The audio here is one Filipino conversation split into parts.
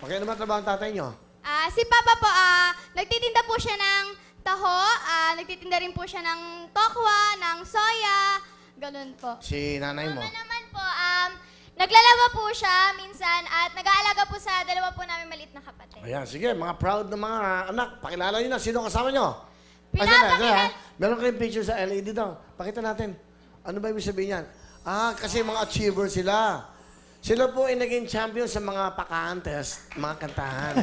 Okay, naman trabaho ang tatay nyo? Si Papa po, nagtitinda po siya ng taho, nagtitinda rin po siya ng tokwa, ng soya, ganun po. Si nanay mo? Mama naman po, naglalaba po siya minsan at nag-aalaga po sa dalawa po namin maliit na kapatid. Ayan, sige, mga proud na mga anak. Pakilala nyo na, sino kasama nyo? Pinapakilala. Meron kayong picture sa LED daw. Pakita natin. Ano ba ibig sabihin yan? Kasi mga achiever sila. Sila po ay naging champion sa mga pa-contest, mga kantahan.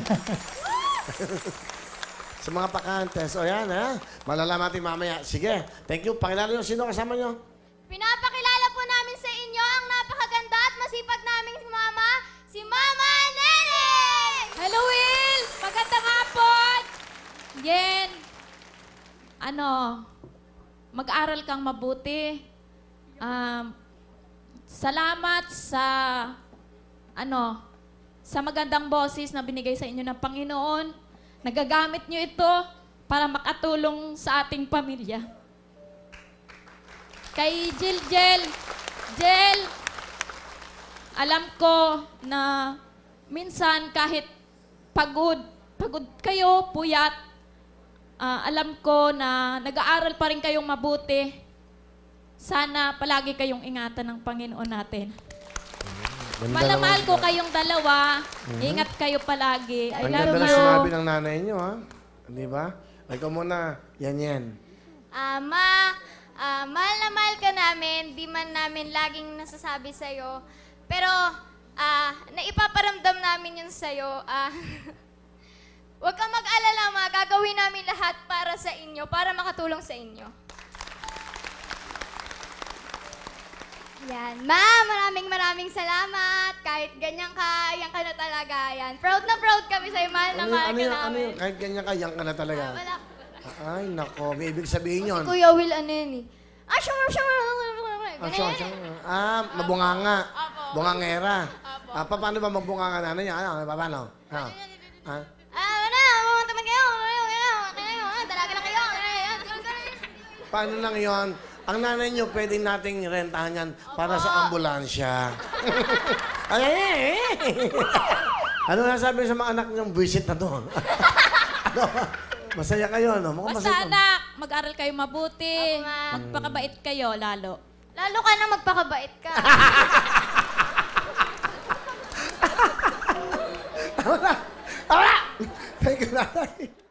Sa mga pa-contest. O yan, ha? Malalaman natin mamaya. Sige, thank you. Pakilala nyo, sino kasama nyo? Pinapakilala po namin sa inyo ang napakaganda at masipag naming mama, si Mama Nene! Hello, Will! Magandang hapon! Yen, mag-aral kang mabuti. Salamat sa, sa magandang boses na binigay sa inyo ng Panginoon. Nagagamit nyo ito para makatulong sa ating pamilya. Kay Jel, alam ko na minsan kahit pagod kayo, puyat, alam ko na nag-aaral pa rin kayong mabuti. Sana palagi kayong ingatan ng Panginoon natin. Malamahal ko kayong dalawa. Ingat kayo palagi. I Ang love ganda na you. sinabi ng nanay nyo, ha? Di ba? Ikaw muna, yan. Mahal na mahal ka namin, di man namin laging nasasabi sa'yo. Pero, naipaparamdam namin yun sa'yo. Huwag kang mag-alala, ma. Gagawin namin lahat para sa inyo, para makatulong sa inyo. Yan. Ma, maraming salamat. Kahit ganyan ka, yan ka na talaga. Yan. Proud na proud kami sa'yo. Mahal na mahal ka namin. Kahit ganyan ka, yan ka na talaga. Wala. Ay, nako. May ibig sabihin yun. Si Kuya Will, ano yun eh. Mabunganga. Opo. Bungangera. Opo. Paano ba magbunganga nanay niya? Paano? Taman kayo. Dalaga na kayo. Paano lang yon? Ang nanay niyo, pwede nating rentahan yan para sa ambulansya. Ano na sabi sa mga anak niyong visit na to? Masaya kayo, no? Mukhang Basta masaya. anak, mag-aral kayo mabuti. Opo, ma. Magpakabait kayo, lalo. Lalo ka na magpakabait ka. Tama na! Thank you, nanay.